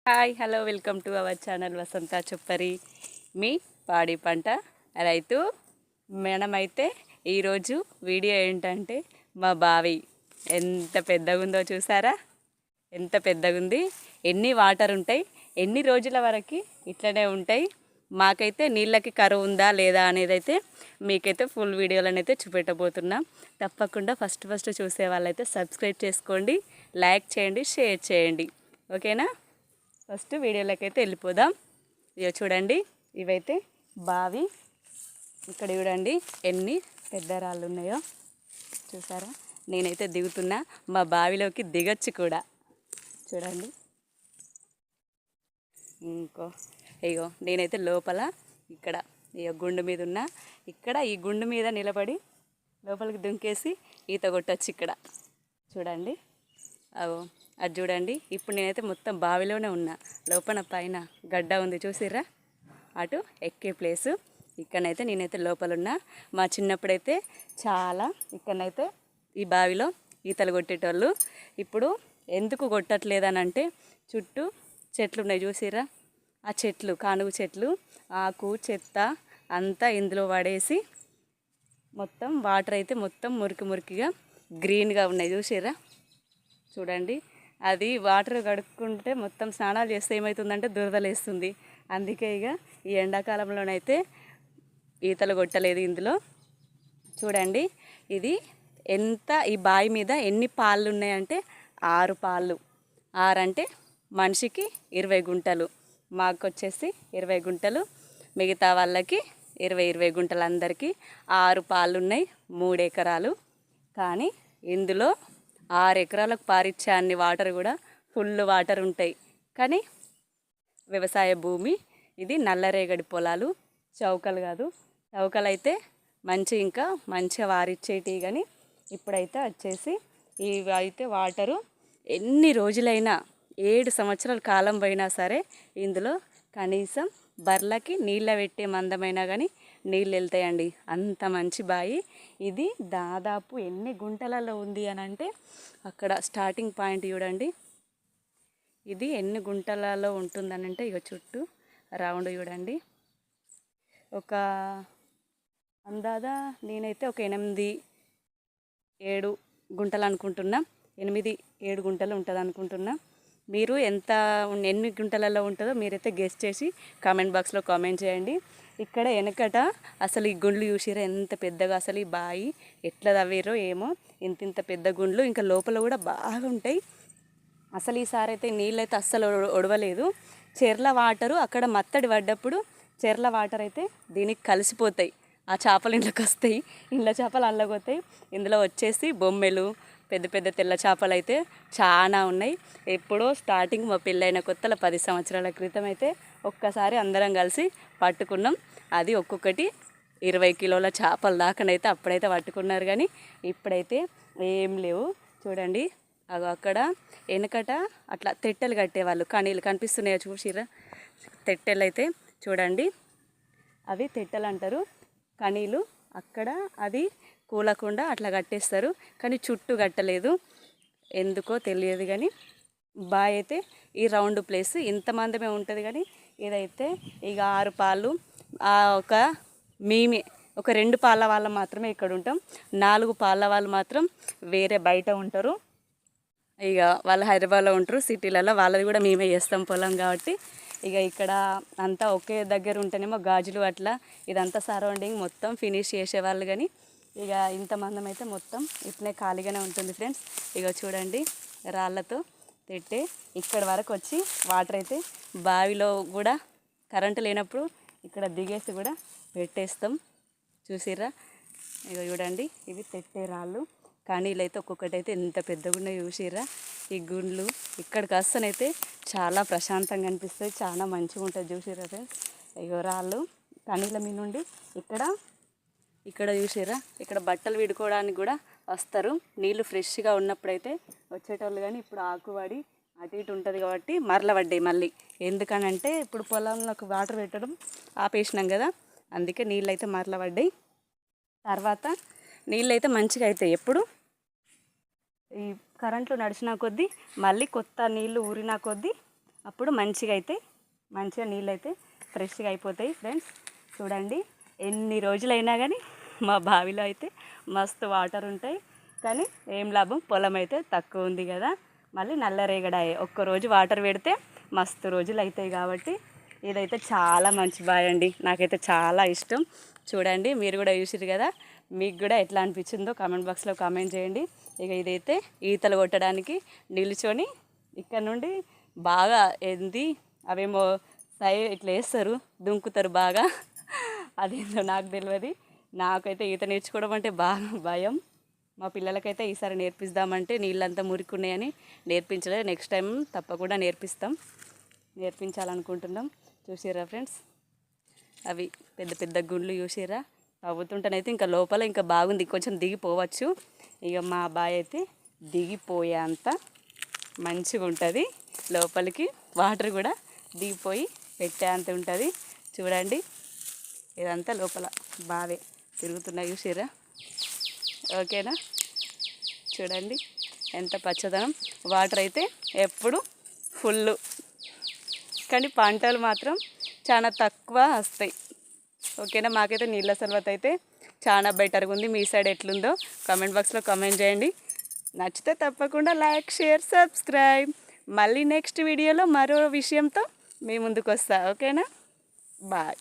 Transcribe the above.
Hi hello welcome to our channel Vasantha చుప్పరి మీ పాడి పంట రైతు. మనమైతే ఈరోజు వీడియో ఏంటంటే మా బావి ఎంత పెద్దగా ఉందో చూసారా, ఎంత పెద్దగా ఉంది, ఎన్ని వాటర్ ఉంటాయి, ఎన్ని రోజుల వరకు ఇట్లనే ఉంటాయి. మాకైతే నీళ్ళకి కరువు ఉందా లేదా అనేది అయితే మీకైతే ఫుల్ వీడియోలనైతే చూపెట్టబోతున్నాం. తప్పకుండా ఫస్ట్ చూసే వాళ్ళైతే సబ్స్క్రైబ్ చేసుకోండి, లైక్ చేయండి, షేర్ చేయండి, ఓకేనా. ఫస్ట్ వీడియోలోకి అయితే వెళ్ళిపోదాం. ఇక చూడండి, ఇవైతే బావి. ఇక్కడ చూడండి ఎన్ని పెద్ద రాళ్ళు ఉన్నాయో చూసారా. నేనైతే దిగుతున్నా, మా బావిలోకి దిగచ్చు కూడా. చూడండి ఇగో నేనైతే లోపల ఇక్కడ గుండు మీద ఉన్నా. ఇక్కడ ఈ గుండు మీద నిలబడి లోపలికి దుంకేసి ఈత కొట్టచ్చు ఇక్కడ. చూడండి అది చూడండి. ఇప్పుడు నేనైతే మొత్తం బావిలోనే ఉన్నా. లోపల పైన గడ్డ ఉంది చూసిర్రా, అటు ఎక్కే ప్లేసు. ఇక్కడనైతే నేనైతే లోపల ఉన్నా. మా చిన్నప్పుడైతే చాలా ఇక్కడనైతే ఈ బావిలో ఈతలు కొట్టేటోళ్ళు. ఇప్పుడు ఎందుకు కొట్టట్లేదని అంటే చుట్టూ చెట్లు ఉన్నాయి చూసిర్రా, ఆ చెట్లు కానుగు చెట్లు, ఆకు చెత్త అంతా ఇందులో పడేసి మొత్తం వాటర్ అయితే మొత్తం మురికిగా గ్రీన్గా ఉన్నాయి చూసిర్రా. చూడండి, అది వాటర్ కడుక్కుంటే మొత్తం స్నానాలు చేస్తే ఏమవుతుందంటే దురదలేస్తుంది. అందుకే ఇక ఈ ఎండాకాలంలోనైతే ఈతలు కొట్టలేదు ఇందులో. చూడండి ఇది ఎంత, ఈ బావి మీద ఎన్ని పాళ్ళు ఉన్నాయంటే 6 పాళ్ళు. 6 అంటే మనిషికి 20 గుంటలు, మాకు వచ్చేసి 20 గుంటలు, మిగతా వాళ్ళకి 20 గుంటలు, అందరికీ 6 పాళ్ళు ఉన్నాయి. 3 ఎకరాలు. కానీ ఇందులో 6 ఎకరాలకు పారిచ్చే అన్ని వాటర్ కూడా ఫుల్ వాటర్ ఉంటాయి. కానీ వ్యవసాయ భూమి ఇది, నల్లరేగడి పొలాలు, చౌకలు కాదు. చౌకలు అయితే ఇంకా మంచిగా వారిచ్చేటి. కానీ ఇప్పుడైతే వచ్చేసి ఇవి అయితే వాటరు ఎన్ని రోజులైనా 7 సంవత్సరాల కాలం పోయినా సరే ఇందులో కనీసం బర్లకి నీళ్ళ పెట్టే మందమైనా కానీ నీళ్ళు వెళ్తాయండి. అంత మంచి బావి ఇది. దాదాపు ఎన్ని గుంటలలో ఉంది అని అంటే అక్కడ స్టార్టింగ్ పాయింట్ చూడండి, ఇది ఎన్ని గుంటలలో ఉంటుందని అంటే ఇక చుట్టూ రౌండ్ చూడండి. ఒక అందాదా నేనైతే ఒక 8-7 గుంటలు అనుకుంటున్నా. 8-7 గుంటలు ఉంటుంది అనుకుంటున్నా. మీరు ఎన్ని గుంటలలో ఉంటుందో మీరైతే గెస్ చేసి కామెంట్ బాక్స్లో కామెంట్ చేయండి. ఇక్కడ వెనకట అసలు ఈ గుండ్లు చూసిరా ఎంత పెద్దగా, అసలు ఈ బావి ఎట్లా తవ్వేరో ఏమో, ఇంత పెద్ద గుండ్లు. ఇంకా లోపల కూడా బాగా ఉంటాయి. అసలు ఈసారి అయితే నీళ్ళు అయితే అస్సలు ఒడవలేదు. చెర్ల వాటరు అక్కడ మత్తడి పడ్డప్పుడు చెర్ల వాటర్ అయితే దీనికి కలిసిపోతాయి. ఆ చేపలు ఇంట్లోకి వస్తాయి, ఇండ్ల చేపలు అందులోకి పోతాయి. ఇందులో వచ్చేసి బొమ్మెలు, పెద్ద పెద్ద తెల్ల చేపలు అయితే చాలా ఉన్నాయి. ఎప్పుడో స్టార్టింగ్ మా పెళ్ళైన కొత్తలో 10 సంవత్సరాల క్రితం అయితే ఒక్కసారి అందరం కలిసి పట్టుకున్నాం. అది ఒక్కొక్కటి 20 కిలోల చేపల దాకానైతే అప్పుడైతే పట్టుకున్నారు. కానీ ఇప్పుడైతే ఏం లేవు. చూడండి అక్కడ వెనకట అట్లా తెట్టెలు కట్టేవాళ్ళు. కనీళ్ళు కనిపిస్తున్నాయో చూసిరా, తెట్టెలు అయితే చూడండి, అవి తెట్టెలు అంటారు. కనీలు అక్కడ అది కూలకుండా అట్లా కట్టేస్తారు. కానీ చుట్టూ కట్టలేదు, ఎందుకో తెలియదు. కానీ బావి అయితే ఈ రౌండ్ ప్లేస్ ఇంతమందమే ఉంటుంది. కానీ ఇదైతే ఇక 6 పాలు, మేమే ఒక 2 పాల వాళ్ళు మాత్రమే ఇక్కడ ఉంటాం. 4 పాల వాళ్ళు మాత్రం వేరే బయట ఉంటారు. ఇక వాళ్ళు హైదరాబాద్లో ఉంటారు, సిటీలలో. వాళ్ళది కూడా మేమే చేస్తాం పొలం కాబట్టి. ఇక ఇక్కడ అంతా ఒకే దగ్గర ఉంటేనేమో గాజులు అట్లా ఇదంతా సరౌండింగ్ మొత్తం ఫినిష్ చేసేవాళ్ళు. కానీ ఇక ఇంతమందం అయితే మొత్తం ఇట్లనే ఖాళీగానే ఉంటుంది ఫ్రెండ్స్. ఇక చూడండి రాళ్ళతో పెట్టే ఇక్కడ వరకు వచ్చి వాటర్ అయితే బావిలో కూడా కరెంటు లేనప్పుడు ఇక్కడ దిగేసి కూడా పెట్టేస్తాం. చూసిర్రా, ఇక చూడండి ఇవి తెట్టే రాళ్ళు. కానీ వీళ్ళైతే ఒక్కొక్కటి అయితే ఎంత పెద్దగా ఉన్నాయో చూసిర్రా. ఈ గుండ్లు ఇక్కడికి వస్తేనైతే చాలా ప్రశాంతంగా అనిపిస్తుంది, చాలా మంచిగా ఉంటుంది. చూసిర్రా ఫ్రెండ్స్, ఇగో రాళ్ళు కనీళ్ళ మీ నుండి ఇక్కడ చూసిర్రా, ఇక్కడ బట్టలు విడుకోవడానికి కూడా వస్తారు. నీళ్ళు ఫ్రెష్గా ఉన్నప్పుడైతే వచ్చేటోళ్ళు. కానీ ఇప్పుడు ఆకువాడి అటు ఇటు ఉంటుంది కాబట్టి మరల పడ్డాయి మళ్ళీ. ఎందుకనంటే ఇప్పుడు పొలంలోకి వాటర్ పెట్టడం ఆపేసినాం కదా, అందుకే నీళ్ళు అయితే మరల పడ్డాయి. తర్వాత నీళ్ళు అయితే మంచిగా అవుతాయి. ఎప్పుడు ఈ కరెంట్లు నడిచిన కొద్దీ మళ్ళీ కొత్త నీళ్ళు ఊరిన కొద్దీ అప్పుడు మంచిగా నీళ్ళు అయితే ఫ్రెష్గా అయిపోతాయి ఫ్రెండ్స్. చూడండి, ఎన్ని రోజులైనా కానీ మా బావిలో అయితే మస్తు వాటర్ ఉంటాయి. కానీ ఏం లాభం, పొలం అయితే తక్కువ ఉంది కదా, మళ్ళీ నల్లరేగడాయే. ఒక్కరోజు వాటర్ పెడితే మస్తు రోజులు అవుతాయి. కాబట్టి ఇదైతే చాలా మంచి బావి అండి, నాకైతే చాలా ఇష్టం. చూడండి, మీరు కూడా చూసిరు కదా, మీకు కూడా ఎట్లా అనిపించిందో కామెంట్ బాక్స్లో కామెంట్ చేయండి. ఇక ఇదైతే ఈతలు కొట్టడానికి నిల్చొని ఇక్కడ నుండి బాగా అవేమో ఇట్లా వేస్తారు, దుంకుతారు బాగా. అదేందో నాకు తెలియదు. నాకైతే ఈత నేర్చుకోవడం అంటే బాగా భయం. మా పిల్లలకైతే ఈసారి నేర్పిద్దామంటే నీళ్ళంతా మురికున్నాయని నేర్పించలేదు. నెక్స్ట్ టైం తప్పకుండా నేర్పించాలనుకుంటున్నాం. చూసిర్రా ఫ్రెండ్స్, అవి పెద్ద పెద్ద గుండ్లు చూసిర్రా, తవ్వుతుంటేనైతే ఇంకా లోపల ఇంకా బాగుంది, కొంచెం దిగిపోవచ్చు. ఇక మా బాయ్ అయితే దిగిపోయేంత మంచిగా ఉంటుంది. లోపలికి వాటర్ కూడా దిగిపోయి పెట్టేంత ఉంటుంది. చూడండి, ఇదంతా లోపల బావే తిరుగుతున్నాయి చూసిర్రా. ఓకేనా, చూడండి ఎంత పచ్చదనం. వాటర్ అయితే ఎప్పుడు ఫుల్, కానీ పంటలు మాత్రం చాలా తక్కువ వస్తాయి. ఓకేనా, మాకైతే నీళ్ళ సర్వత అయితే చాలా బెటర్గా ఉంది. మీ సైడ్ ఎట్లుందో కామెంట్ బాక్స్లో కామెంట్ చేయండి. నచ్చితే తప్పకుండా లైక్, షేర్, సబ్స్క్రైబ్. మళ్ళీ నెక్స్ట్ వీడియోలో మరో విషయంతో మీ ముందుకు వస్తా. ఓకేనా, బాయ్.